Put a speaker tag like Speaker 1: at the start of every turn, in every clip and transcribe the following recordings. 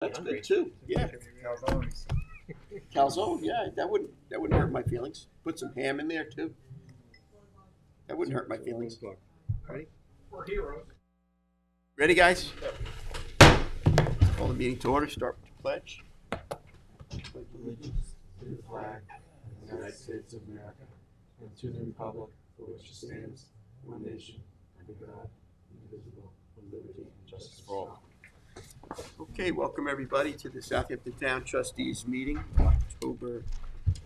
Speaker 1: That's good too. Yeah. Calzone, yeah, that wouldn't hurt my feelings. Put some ham in there too. That wouldn't hurt my feelings.
Speaker 2: Ready?
Speaker 3: We're heroes.
Speaker 1: Ready, guys? Call the meeting to order. Start with the pledge.
Speaker 2: Allegiance to the flag of the United States of America and to the republic for which it stands, one nation, under God, indivisible, with liberty and justice for all.
Speaker 1: Okay, welcome everybody to the Southampton Town Trustees meeting, October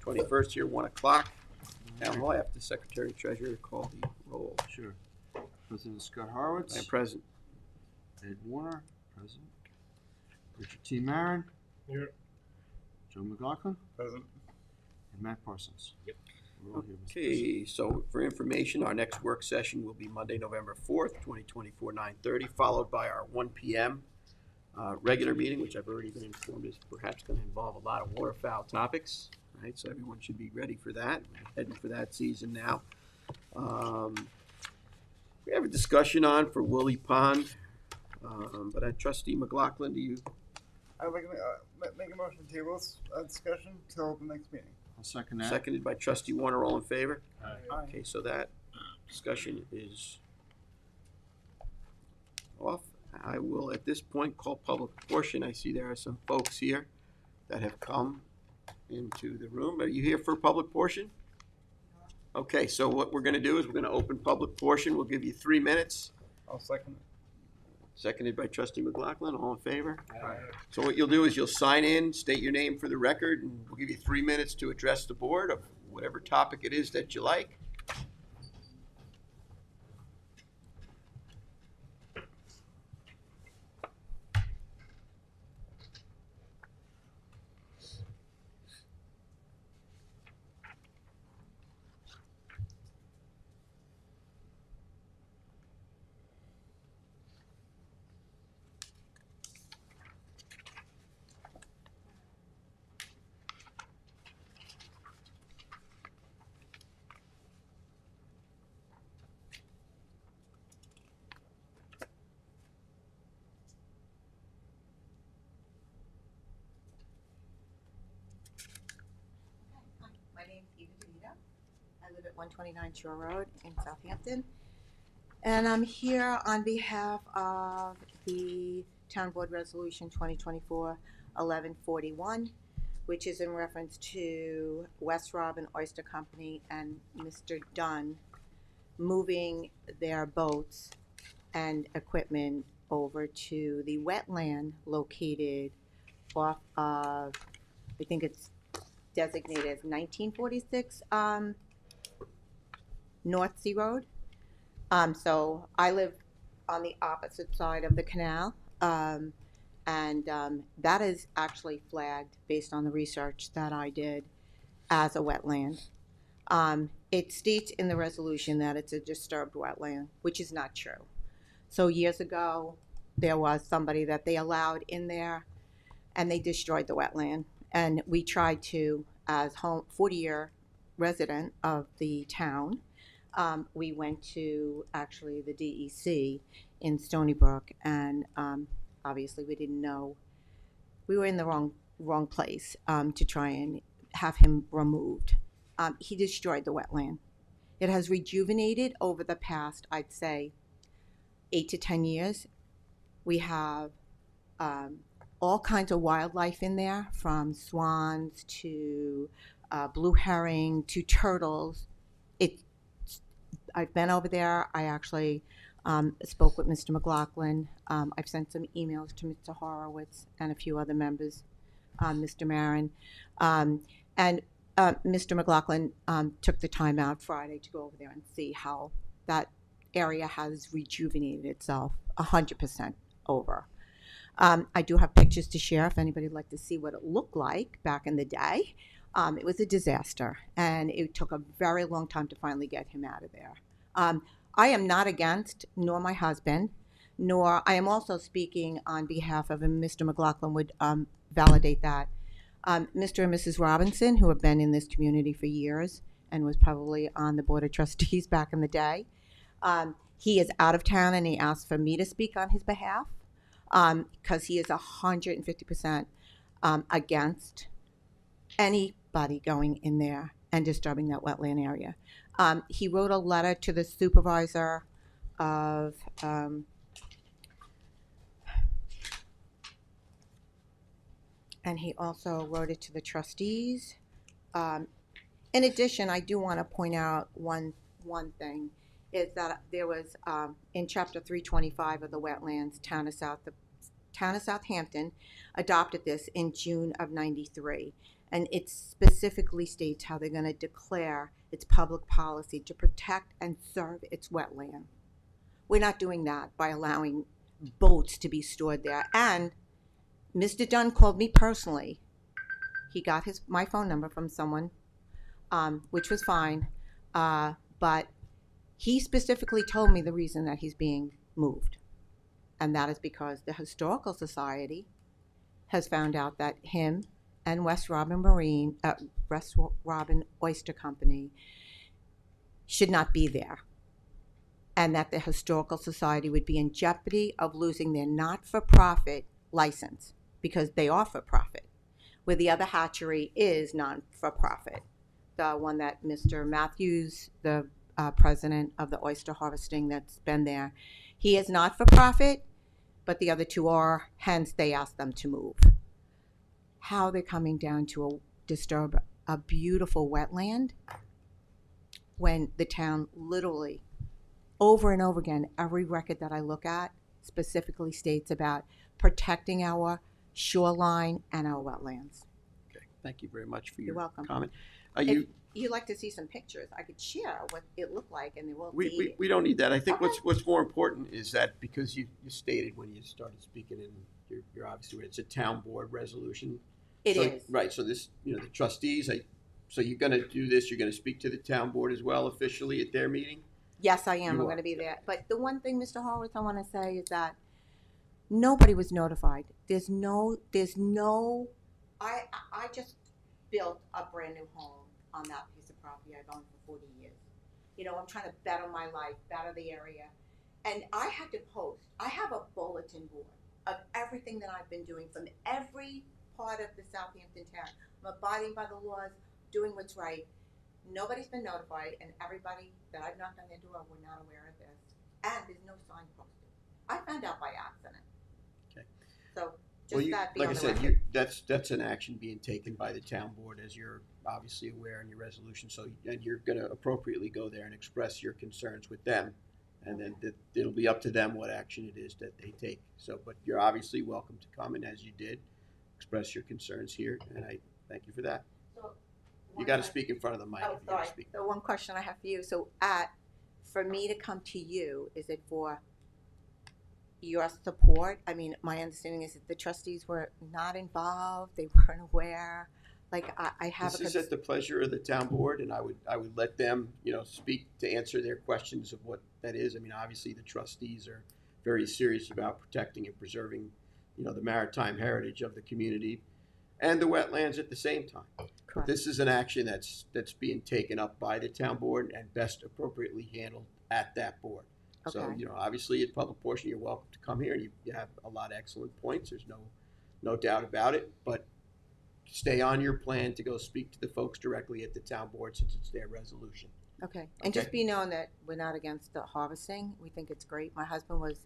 Speaker 1: 21st here, 1 o'clock. Town Hall, after Secretary Treasurer call the roll.
Speaker 2: Sure. President Scott Horowitz.
Speaker 1: I am present.
Speaker 2: Ed Warner, present. Richard T. Marin.
Speaker 3: Here.
Speaker 2: Joe McLaughlin.
Speaker 3: Present.
Speaker 2: And Matt Parsons.
Speaker 3: Yep.
Speaker 2: We're all here, Mr.
Speaker 1: Okay, so for information, our next work session will be Monday, November 4th, 2024, 9:30, followed by our 1 p.m. Regular meeting, which I've already been informed is perhaps going to involve a lot of waterfowl topics, right? So everyone should be ready for that. We're heading for that season now. We have a discussion on for Woolly Pond, but Trustee McLaughlin, do you?
Speaker 4: I would make a motion to table this discussion till the next meeting.
Speaker 2: I'll second that.
Speaker 1: Seconded by Trustee Warner, all in favor?
Speaker 3: Aye.
Speaker 1: Okay, so that discussion is off. I will, at this point, call public portion. I see there are some folks here that have come into the room. Are you here for public portion? Okay, so what we're going to do is we're going to open public portion. We'll give you 3 minutes.
Speaker 4: I'll second it.
Speaker 1: Seconded by Trustee McLaughlin. All in favor?
Speaker 3: Aye.
Speaker 1: So what you'll do is you'll sign in, state your name for the record, and we'll give you 3 minutes to address the board of whatever topic it is that you like.
Speaker 5: My name's Eva DeVito. I live at 129 Shore Road in Southampton. And I'm here on behalf of the Town Board Resolution 2024-1141, which is in reference to West Robin Oyster Company and Mr. Dunn moving their boats and equipment over to the wetland located off of, I think it's designated as 1946 North Sea Road. So I live on the opposite side of the canal, and that is actually flagged based on the research that I did as a wetland. It states in the resolution that it's a disturbed wetland, which is not true. So years ago, there was somebody that they allowed in there, and they destroyed the wetland. And we tried to, as 40-year resident of the town, we went to actually the DEC in Stony Brook, and obviously we didn't know, we were in the wrong place to try and have him removed. He destroyed the wetland. It has rejuvenated over the past, I'd say, 8 to 10 years. We have all kinds of wildlife in there, from swans to blue herring to turtles. I've been over there. I actually spoke with Mr. McLaughlin. I've sent some emails to Mr. Horowitz and a few other members, Mr. Marin. And Mr. McLaughlin took the time out Friday to go over there and see how that area has rejuvenated itself 100% over. I do have pictures to share if anybody would like to see what it looked like back in the day. It was a disaster, and it took a very long time to finally get him out of there. I am not against, nor my husband, nor I am also speaking on behalf of, and Mr. McLaughlin would validate that, Mr. and Mrs. Robinson, who have been in this community for years and was probably on the Board of Trustees back in the day. He is out of town, and he asked for me to speak on his behalf. because he is 150% against anybody going in there and disturbing that wetland area. He wrote a letter to the supervisor of and he also wrote it to the trustees. In addition, I do want to point out one thing is that there was in Chapter 325 of the Wetlands, Town of Southampton adopted this in June of '93, and it specifically states how they're going to declare its public policy to protect and serve its wetland. We're not doing that by allowing boats to be stored there. And Mr. Dunn called me personally. He got my phone number from someone, which was fine, but he specifically told me the reason that he's being moved. And that is because the Historical Society has found out that him and West Robin Oyster Company should not be there. And that the Historical Society would be in jeopardy of losing their not-for-profit license because they are for-profit, where the other hatchery is non-for-profit. The one that Mr. Matthews, the president of the oyster harvesting that's been there, he is not for profit, but the other two are, hence they asked them to move. How they're coming down to disturb a beautiful wetland when the town literally, over and over again, every record that I look at specifically states about protecting our shoreline and our wetlands.
Speaker 1: Okay, thank you very much for your
Speaker 5: You're welcome.
Speaker 1: comment.
Speaker 5: If you'd like to see some pictures, I could share what it looked like, and they will be.
Speaker 1: We don't need that. I think
Speaker 5: Okay.
Speaker 1: what's more important is that because you stated when you started speaking, and you're obviously, it's a town board resolution.
Speaker 5: It
Speaker 1: So-
Speaker 5: is.
Speaker 1: Right, so this, the trustees, so you're gonna do this, you're gonna speak to the town board as well officially at their meeting?
Speaker 5: Yes, I am.
Speaker 1: You
Speaker 5: I'm
Speaker 1: are.
Speaker 5: going to be there. But the one thing, Mr. Horowitz, I want to say is that nobody was notified. There's no, I just built a brand new home on that piece of property I've owned for 40 years. I'm trying to better my life, better the area. And I had to post. I have a bulletin board of everything that I've been doing from every part of the Southampton town. I'm abiding by the laws, doing what's right. Nobody's been notified, and everybody that I've knocked on their door were not aware of this. And there's no sign posted. I found out by accident.
Speaker 1: Okay.
Speaker 5: So just that be
Speaker 1: like
Speaker 5: on
Speaker 1: I
Speaker 5: the
Speaker 1: said,
Speaker 5: record.
Speaker 1: that's an action being taken by the town board, as you're obviously aware in your resolution. So, and you're going to appropriately go there and express your concerns with them, and then it'll be up to them what action it is that they take. So, but you're obviously welcome to come, and as you did, express your concerns here, and I thank you for that.
Speaker 5: So,
Speaker 1: You got to speak in front of the mic.
Speaker 5: Oh,
Speaker 1: if you're gonna
Speaker 5: sorry.
Speaker 1: speak.
Speaker 5: The one question I have for you. So, for me to come to you, is it for your support? I mean, my understanding is that the trustees were not involved; they weren't aware. Like, I have.
Speaker 1: This is at the pleasure of the town board, and I would let them, speak to answer their questions of what that is. I mean, obviously, the trustees are very serious about protecting and preserving, the maritime heritage of the community and the wetlands at the same time. But
Speaker 5: Correct.
Speaker 1: this is an action that's being taken up by the town board and best appropriately handled at that board. So,
Speaker 5: Okay.
Speaker 1: Obviously, at public portion, you're welcome to come here, and you have a lot of excellent points. There's no doubt about it. But stay on your plan to go speak to the folks directly at the town board, since it's their resolution.
Speaker 5: Okay. And just be known that we're not against the harvesting. We think it's great. My husband was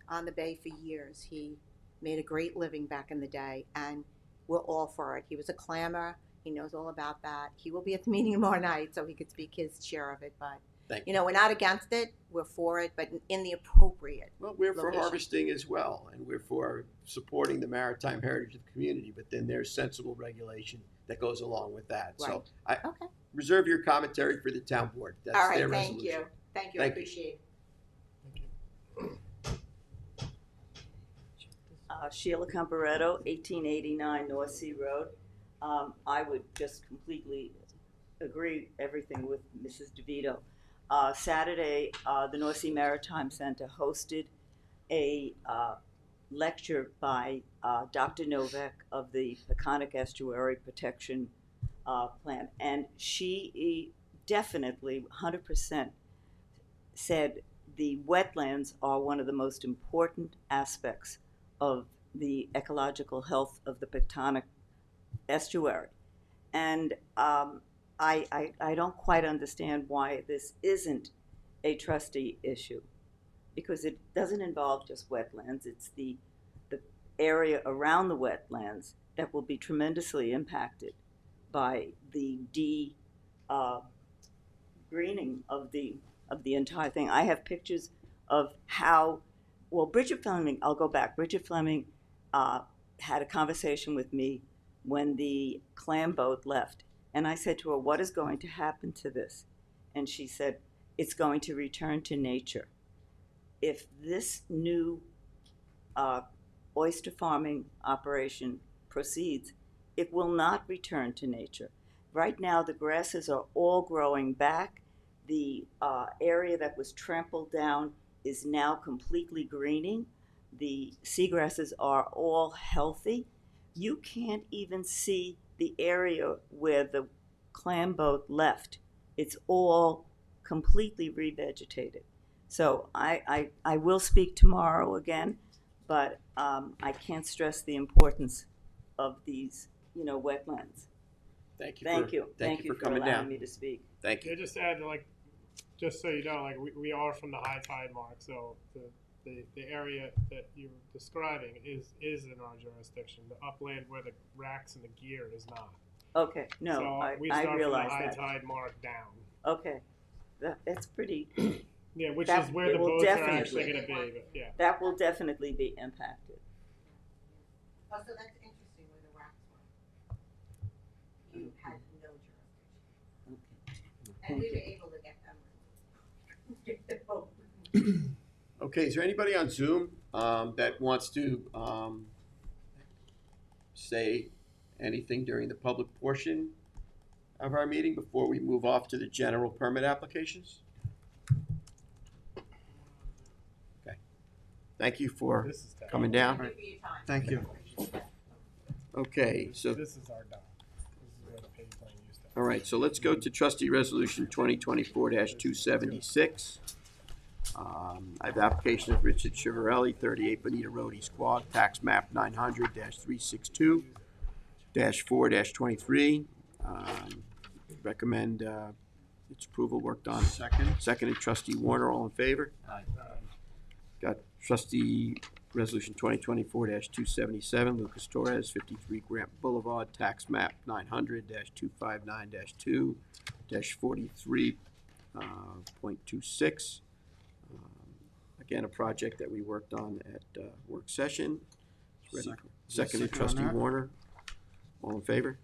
Speaker 5: on the bay for years. He made a great living back in the day, and we're all for it. He was a clammer. He knows all about that. He will be at the meeting tomorrow night, so he could speak his share of it. But,
Speaker 1: Thank you.
Speaker 5: we're not against it. We're for it, but in the appropriate.
Speaker 1: Well, we're for
Speaker 5: location.
Speaker 1: harvesting as well, and we're for supporting the maritime heritage of the community, but then there's sensible regulation that goes along with that. So I
Speaker 5: Okay.
Speaker 1: reserve your commentary for the town board. That's
Speaker 5: All right.
Speaker 1: their
Speaker 5: Thank
Speaker 1: resolution.
Speaker 5: you. Thank you. I
Speaker 1: Thank you.
Speaker 5: appreciate it.
Speaker 3: Sheila Comparetto, 1889 North Sea Road. I would just completely agree everything with Mrs. DeVito. Saturday, the North Sea Maritime Center hosted a lecture by Dr. Novak of the Peconic Estuary Protection Plan, and she definitely 100% said the wetlands are one of the most important aspects of the ecological health of the Pectonic estuary. And I don't quite understand why this isn't a trustee issue, because it doesn't involve just wetlands. It's the area around the wetlands that will be tremendously impacted by the greening of the entire thing. I have pictures of how, well, Bridget Fleming, I'll go back. Bridget Fleming had a conversation with me when the clam boat left. And I said to her, what is going to happen to this? And she said, it's going to return to nature. If this new oyster farming operation proceeds, it will not return to nature. Right now, the grasses are all growing back. The area that was trampled down is now completely greening. The seagrasses are all healthy. You can't even see the area where the clam boat left. It's all completely revegetated. So I will speak tomorrow again, but I can't stress the importance of these, wetlands.
Speaker 1: Thank you.
Speaker 3: Thank you
Speaker 1: for
Speaker 3: for
Speaker 1: coming
Speaker 3: allowing
Speaker 1: down.
Speaker 3: me to speak.
Speaker 1: Thank you.
Speaker 2: Yeah, just to add, just so you know, we are from the high tide mark, so the area that you're describing is in our jurisdiction. The upland where the racks and the gear is not.
Speaker 3: Okay, no,
Speaker 2: So we
Speaker 3: I
Speaker 2: start
Speaker 3: realize
Speaker 2: from the high
Speaker 3: that.
Speaker 2: tide mark down.
Speaker 3: Okay, that's pretty,
Speaker 2: Yeah, which
Speaker 3: That
Speaker 2: is where the
Speaker 3: will
Speaker 2: boats are actually
Speaker 3: definitely-
Speaker 2: going to be. But yeah.
Speaker 3: that will definitely be impacted.
Speaker 6: Oh, so that's interesting where the rocks were. You had no jurisdiction. And we were able to get them.
Speaker 1: Okay, is there anybody on Zoom that wants to say anything during the public portion of our meeting before we move off to the general permit applications? Okay. Thank you for
Speaker 2: This is tough.
Speaker 1: coming down.
Speaker 6: Thank you for your time.
Speaker 4: Thank you.
Speaker 1: Okay, so,
Speaker 2: This is our dock. This is where the pay plan used to.
Speaker 1: all right, so let's go to trustee resolution 2024-276. I have the application of Richard Chivarelli, 38 Bonita Road, East Quogue, tax map 900-362-4-23. Recommend its approval, worked on. Seconded, trustee Warner, all in favor? Got trustee resolution 2024-277, Lucas Torres, 53 Grant Boulevard, tax map 900-259-2-43.26. Again, a project that we worked on at work session. It's ready. Seconded, trustee Warner. All in favor?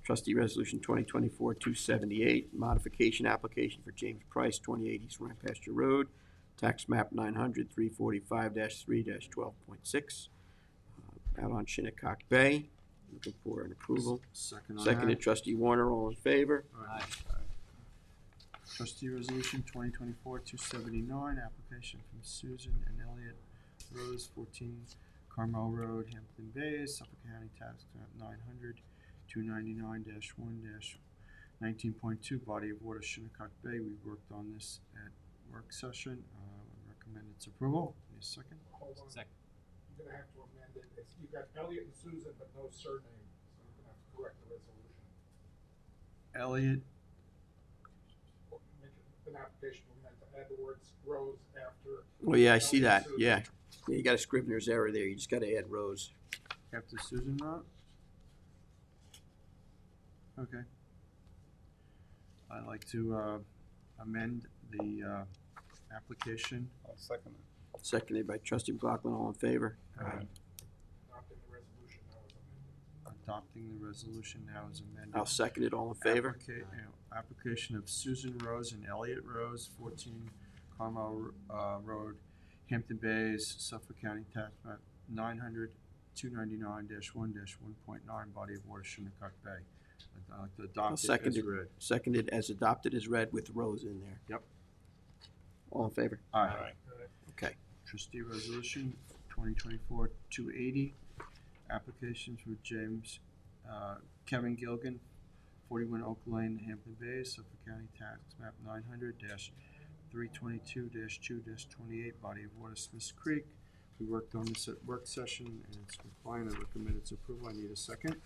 Speaker 1: Trustee resolution 2024-278, modification application for James Price, 28 East Pasture Road, tax map 900-345-3-12.6, out on Shinnecock Bay. Looking for an approval. Seconded, trustee Warner. All in favor?
Speaker 7: Trustee Resolution 2024-279, application from Susan and Elliot Rose, 14 Carmel Road, Hampton Bays, Suffolk County, tax map 900-299-1-19.2, body of water, Shinnecock Bay. We worked on this at work session. Recommend its approval. Need a second?
Speaker 8: Hold on.
Speaker 7: Second.
Speaker 8: You're gonna have to amend it. You've got Elliot and Susan, but no surname, so you're gonna have to correct the resolution.
Speaker 7: Elliot,
Speaker 8: Make an application, we're gonna have to add the words Rose after.
Speaker 1: Oh, yeah, I see
Speaker 8: Elliot
Speaker 1: that.
Speaker 8: and Susan.
Speaker 1: Yeah. Yeah, you got a Scrivener's error there. You just got to add rows.
Speaker 7: after Susan wrote? Okay. I'd like to amend the application.
Speaker 4: I'll second it.
Speaker 1: Seconded by trustee McLaughlin. All in favor?
Speaker 8: Adopting the resolution now is amended.
Speaker 7: Adopting the resolution now is amended.
Speaker 1: I'll second it. All in favor?
Speaker 7: Application of Susan Rose and Elliot Rose, 14 Carmel Road, Hampton Bays, Suffolk County, tax map 900-299-1-1.9, body of water, Shinnecock Bay. I'd like to
Speaker 1: I'll
Speaker 7: adopt it
Speaker 1: second
Speaker 7: as
Speaker 1: it.
Speaker 7: read.
Speaker 1: Seconded as adopted as read with rows in there.
Speaker 7: Yep.
Speaker 1: All in favor?
Speaker 7: Aye.
Speaker 1: Okay.
Speaker 7: Trustee Resolution 2024-280, applications for James, Kevin Gilgan, 41 Oak Lane, Hampton Bays, Suffolk County, tax map 322-2-28, body of water, Smiths Creek. We worked on this at work session, and it's compliant. I recommend its approval. I need a second.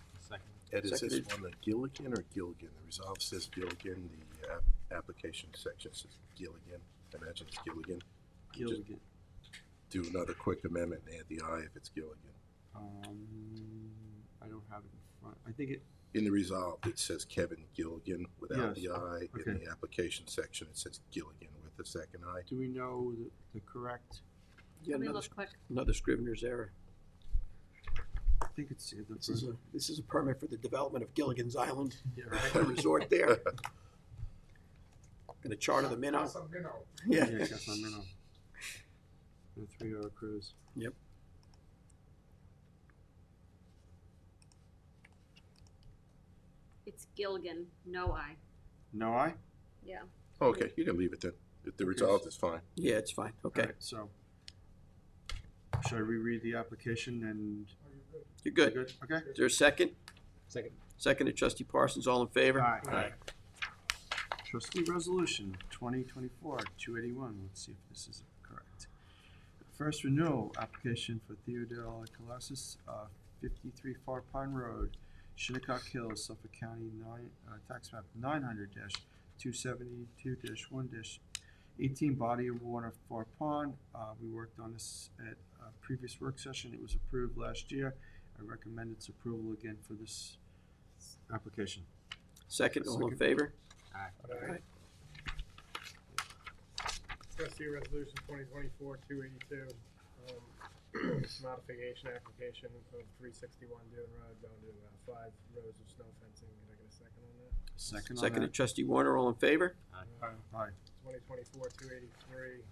Speaker 9: Ed, is this
Speaker 1: Seconded.
Speaker 9: one the Gilligan or Gilligan? The resolve says Gilligan, the application section says Gilligan. I imagine it's Gilligan.
Speaker 7: Gilligan.
Speaker 9: Do another quick amendment and add the I if it's Gilligan.
Speaker 7: I don't have it in front. I think it,
Speaker 9: In the resolve, it says Kevin Gilligan without
Speaker 7: Yes,
Speaker 9: the I.
Speaker 7: okay.
Speaker 9: In the application section, it says Gilligan with the second I.
Speaker 7: do we know the correct?
Speaker 1: Yeah,
Speaker 10: Let me
Speaker 1: another,
Speaker 10: look quick.
Speaker 1: another Scrivener's error.
Speaker 7: I think it's the
Speaker 1: This is a permit for the development of Gilligan's Island,
Speaker 7: Yeah,
Speaker 1: a
Speaker 7: right.
Speaker 1: resort there. Gonna charter the minnow.
Speaker 8: Casa Minnow.
Speaker 1: Yeah.
Speaker 7: Yeah, Casa Minnow. The 3-hour cruise.
Speaker 1: Yep.
Speaker 10: It's Gilligan, no I.
Speaker 7: No I?
Speaker 10: Yeah.
Speaker 9: Okay, you can leave it then. If the resolve is fine.
Speaker 1: Yeah, it's fine, okay.
Speaker 7: Alright, so, should I reread the application and?
Speaker 1: You're
Speaker 7: we're
Speaker 1: good.
Speaker 7: Okay.
Speaker 1: Is there a second?
Speaker 7: Second.
Speaker 1: Seconded, trustee Parsons, all in favor?
Speaker 7: Aye. Trustee resolution 2024-281, let's see if this is correct. First renewal, application for Theodore Colasis, 53 Far Pine Road, Shinnecock Hills, Suffolk County, tax map 900-272-1-18, body of water, Far Pond. We worked on this at a previous work session. It was approved last year. I recommend its approval again for this application.
Speaker 1: Second, all in
Speaker 7: Second.
Speaker 1: favor?
Speaker 2: Aye. Trustee resolution 2024-282, modification application of 361 Dune Road, going to 5 rows of snow fencing. Can I get a second on that?
Speaker 7: Second on
Speaker 1: Seconded,
Speaker 7: that.
Speaker 1: trusty Warner, all in favor?
Speaker 7: Aye.
Speaker 2: 2024-283.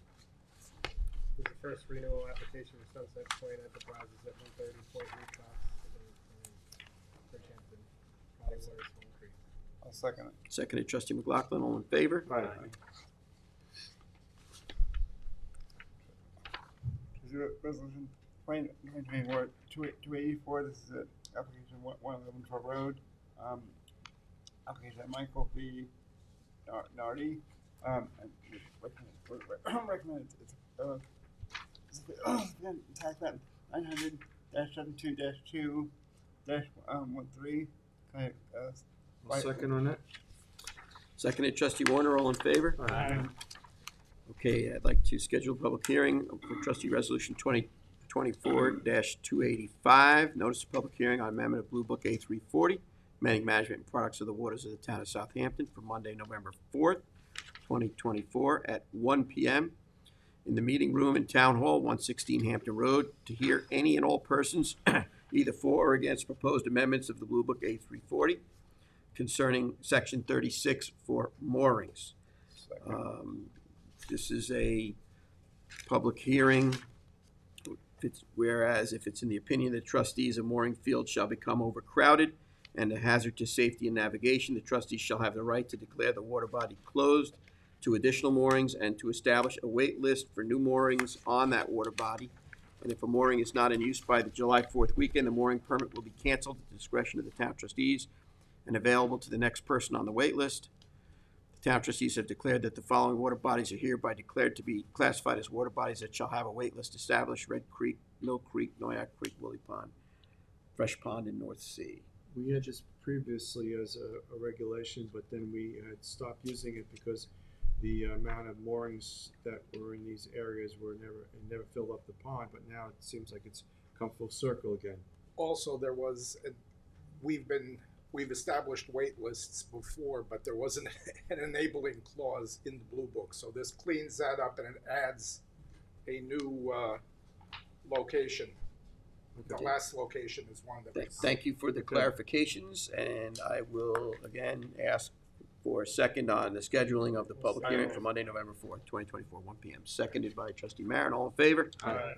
Speaker 2: This is the first renewal application for Sunset Point Enterprises at 130 Point Recox, Bridgehampton, body water, Swan Creek.
Speaker 4: I'll second it.
Speaker 1: Seconded, trustee McLaughlin, all in favor?
Speaker 7: Aye.
Speaker 4: Resolution 2024, this is it, application 111 Trump Road, application at Michael B. Nardi, and recommend it's tax map 900-72-2-13.
Speaker 7: Second on that?
Speaker 1: Seconded, trustee Warner, all in favor?
Speaker 2: Aye.
Speaker 1: Okay, I'd like to schedule a public hearing for trustee resolution 2024-285, notice of public hearing on amendment of Blue Book A340, amending management and products of the waters of the town of Southampton for Monday, November 4th, 2024 at 1 p.m. in the meeting room in Town Hall, 116 Hampton Road, to hear any and all persons either for or against proposed amendments of the Blue Book A340 concerning section 36 for moorings. This is a public hearing. Whereas if it's in the opinion that trustees, a mooring field shall become overcrowded and a hazard to safety and navigation, the trustees shall have the right to declare the water body closed to additional moorings and to establish a wait list for new moorings on that water body. And if a mooring is not in use by the July 4th weekend, the mooring permit will be canceled at the discretion of the town trustees and available to the next person on the wait list. The town trustees have declared that the following water bodies are hereby declared to be classified as water bodies that shall have a wait list established: Red Creek, Mill Creek, Noyak Creek, Woolly Pond, Fresh Pond, and North Sea.
Speaker 7: We had this previously as a regulation, but then we had stopped using it because the amount of moorings that were in these areas it never filled up the pond, but now it seems like it's come full circle again.
Speaker 8: Also, there was, we've established wait lists before, but there wasn't an enabling clause in the Blue Book. So this cleans that up and it adds a new location. The last location is one that is.
Speaker 1: Thank you for the clarifications, and I will again ask for a second on the scheduling of the public hearing for Monday, November 4th, 2024, 1 p.m. Seconded by trustee Marin. All in favor?
Speaker 2: Aye.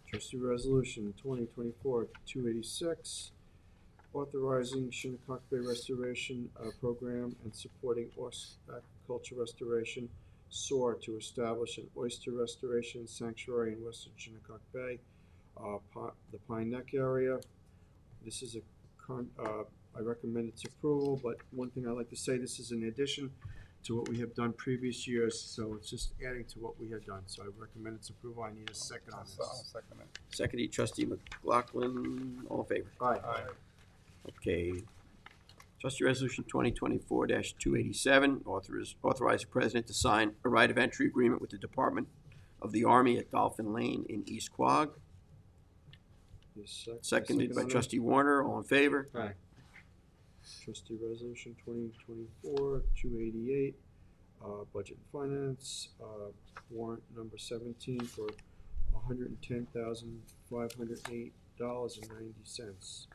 Speaker 7: Trustee resolution 2024-286, authorizing Shinnecock Bay Restoration Program and supporting aquaculture restoration, SOAR, to establish an oyster restoration sanctuary in western Shinnecock Bay, the Pine Neck area. This is a I recommend its approval, but one thing I'd like to say, this is in addition to what we have done previous years, so it's just adding to what we had done. So I recommend its approval. I need a second on
Speaker 4: I'll
Speaker 7: this.
Speaker 4: second it.
Speaker 1: Seconded trustee McLaughlin, all in favor?
Speaker 7: Aye.
Speaker 1: Okay. Trustee Resolution 2024-287, authorize the president to sign a right of entry agreement with the Department of the Army at Dolphin Lane in East Quogue.
Speaker 7: Yes,
Speaker 1: Seconded by
Speaker 7: on that.
Speaker 1: trustee Warner, all in favor?
Speaker 7: Aye. Trustee Resolution 2024-288, Budget and Finance, warrant number 17 for $110,508.90.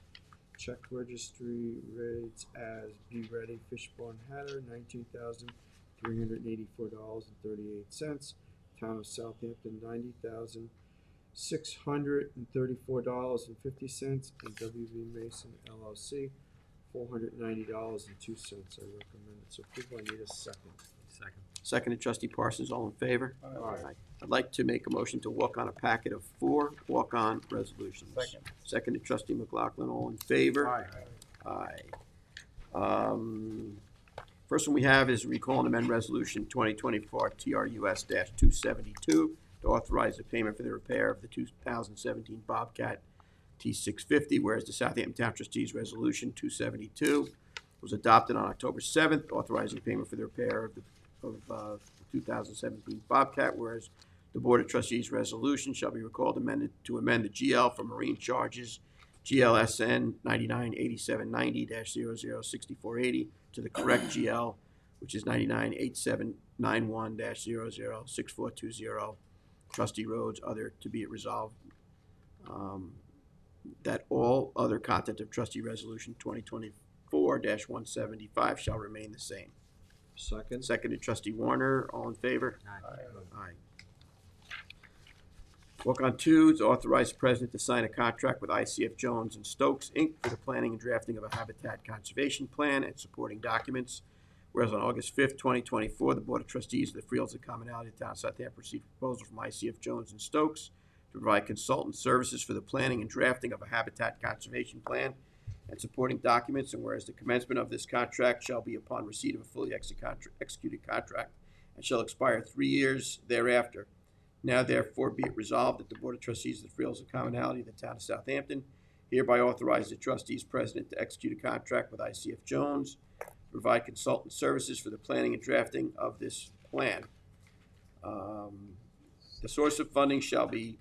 Speaker 7: Check registry rates as Be Ready Fishbone Hatter, $19,384.38. Town of Southampton, $90,634.50, and WB Mason LLC, $490.02. I recommend its approval. I need a second.
Speaker 1: Seconded trustee Parsons, all in favor?
Speaker 7: Aye.
Speaker 1: I'd like to make a motion to walk on a packet of 4 walk-on resolutions.
Speaker 4: Second.
Speaker 1: Seconded trustee McLaughlin, all in favor?
Speaker 7: Aye.
Speaker 1: Aye. First one we have is recall and amend resolution 2024 TRUS-272 to authorize the payment for the repair of the 2017 Bobcat T650, whereas the Southampton Town Trustees Resolution 272 was adopted on October 7th, authorizing payment for the repair of the 2017 Bobcat, whereas the Board of Trustees resolution shall be recalled amended to amend the GL for marine charges GLSN 998790-006480 to the correct GL, which is 998791-006420. Trustee Rhodes, other to be it resolved, that all other content of Trustee Resolution 2024-175 shall remain the same.
Speaker 7: Second.
Speaker 1: Seconded trustee Warner, all in favor? Aye. Walk on 2 to authorize the president to sign a contract with ICF Jones and Stokes, Inc. for the planning and drafting of a habitat conservation plan and supporting documents. Whereas on August 5th, 2024, the Board of Trustees of the Freeholds of Commonalty of the Town of Southampton received a proposal from ICF Jones and Stokes to provide consultant services for the planning and drafting of a habitat conservation plan and supporting documents, and whereas the commencement of this contract shall be upon receipt of a fully executed contract and shall expire 3 years thereafter. Now therefore be it resolved that the Board of Trustees of the Freeholds of Commonalty of the Town of Southampton hereby authorize the trustees president to execute a contract with ICF Jones to provide consultant services for the planning and drafting of this plan. The source of funding shall be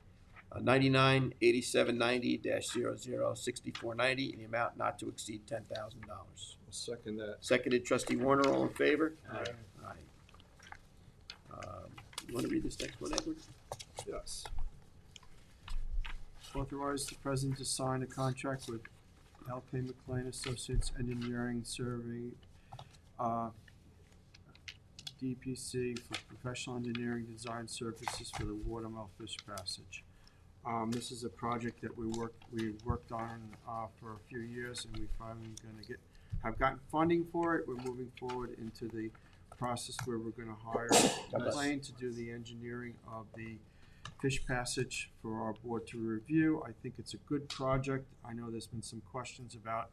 Speaker 1: 998790-006490 in the amount not to exceed $10,000.
Speaker 7: Second that.
Speaker 1: Seconded trustee Warner, all in favor?
Speaker 7: Aye.
Speaker 1: Aye. You want to read this next one, Edward?
Speaker 7: Yes. Authorize the president to sign a contract with L.K. McLean Associates Engineering Survey, DPC, for professional engineering design services for the Watermill Fish Passage. This is a project that we've worked on for a few years, and we finally have gotten funding for it. We're moving forward into the process where we're gonna hire McLean to do the engineering of the fish passage for our board to review. I think it's a good project. I know there's been some questions about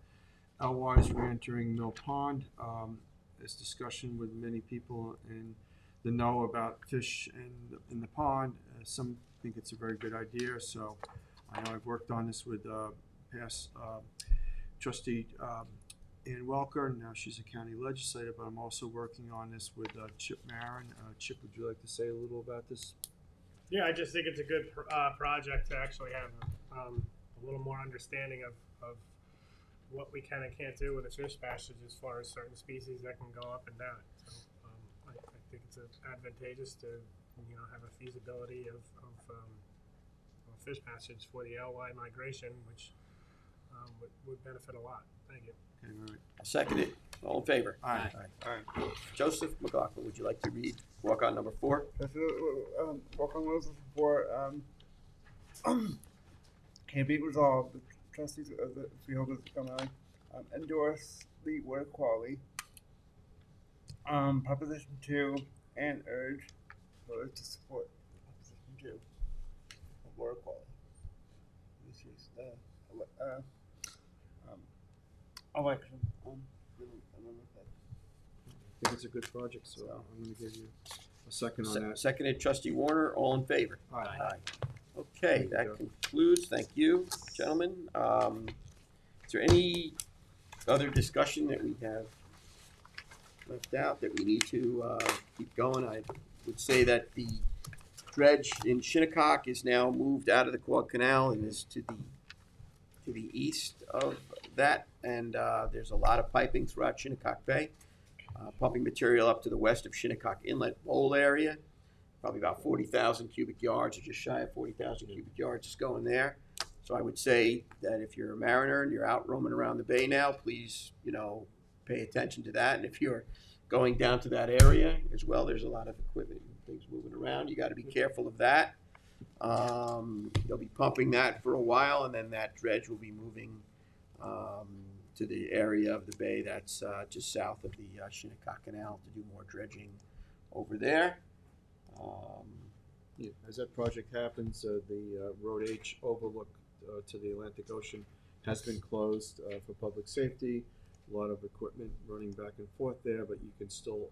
Speaker 7: L-Wise re-entering Mill Pond. There's discussion with many people in the know about fish in the pond. Some think it's a very good idea, so I know I've worked on this with past trustee Ann Welker. Now she's a county legislator, but I'm also working on this with Chip Marin. Chip, would you like to say a little about this?
Speaker 2: Yeah, I just think it's a good project to actually have a little more understanding of what we can and can't do with a fish passage as far as certain species that can go up and down. So I think it's advantageous to have a feasibility of a fish passage for the LY migration, which would benefit a lot. Thank you.
Speaker 7: Okay, all right.
Speaker 1: Seconded, all in favor?
Speaker 7: Aye.
Speaker 1: Joseph McLaughlin, would you like to read walk on number 4?
Speaker 4: Yes, welcome rules for can be resolved. The trustees of the Freeholds of Commonalty endorse the water quality. Proposition 2 and urge voters to support Proposition 2 of water quality. This is the Oh, excellent.
Speaker 7: I think it's a good project, so I'm gonna give you a second on that.
Speaker 1: Seconded, trustee Warner, all in favor?
Speaker 7: Aye.
Speaker 1: Okay,
Speaker 7: There you
Speaker 1: that
Speaker 7: go.
Speaker 1: concludes, thank you, gentlemen. Is there any other discussion that we have left out that we need to keep going? I would say that the dredge in Shinnecock is now moved out of the Quad Canal and is to the east of that, and there's a lot of piping throughout Shinnecock Bay. Pumping material up to the west of Shinnecock Inlet Bowl area, probably about 40,000 cubic yards, or just shy of 40,000 cubic yards is going there. So I would say that if you're a mariner and you're out roaming around the bay now, please, pay attention to that. And if you're going down to that area as well, there's a lot of equipment and things moving around. You got to be careful of that. They'll be pumping that for a while, and then that dredge will be moving to the area of the bay that's just south of the Shinnecock Canal to do more dredging over there.
Speaker 7: Yeah, as that project happens, the Road H overlook to the Atlantic Ocean has been closed for public safety. A lot of equipment running back and forth there, but you can still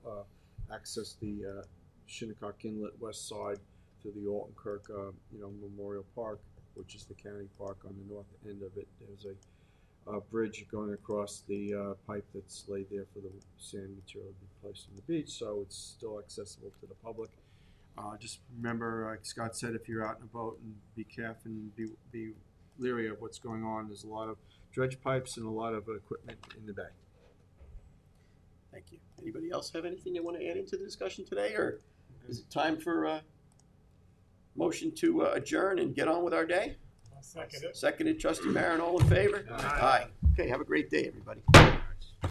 Speaker 7: access the Shinnecock Inlet west side through the Alton Kirk, Memorial Park, which is the county park on the north end of it. There's a bridge going across the pipe that's laid there for the sand material to be placed on the beach, so it's still accessible to the public. Just remember, like Scott said, if you're out in a boat, and be careful and be leery of what's going on. There's a lot of dredge pipes and a lot of equipment in the bay.
Speaker 1: Thank you. Anybody else have anything they want to add into the discussion today, or is it time for a motion to adjourn and get on with our day?
Speaker 2: I'll second it.
Speaker 1: Seconded, trustee Marin, all in favor?
Speaker 2: Aye.
Speaker 1: Okay, have a great day, everybody.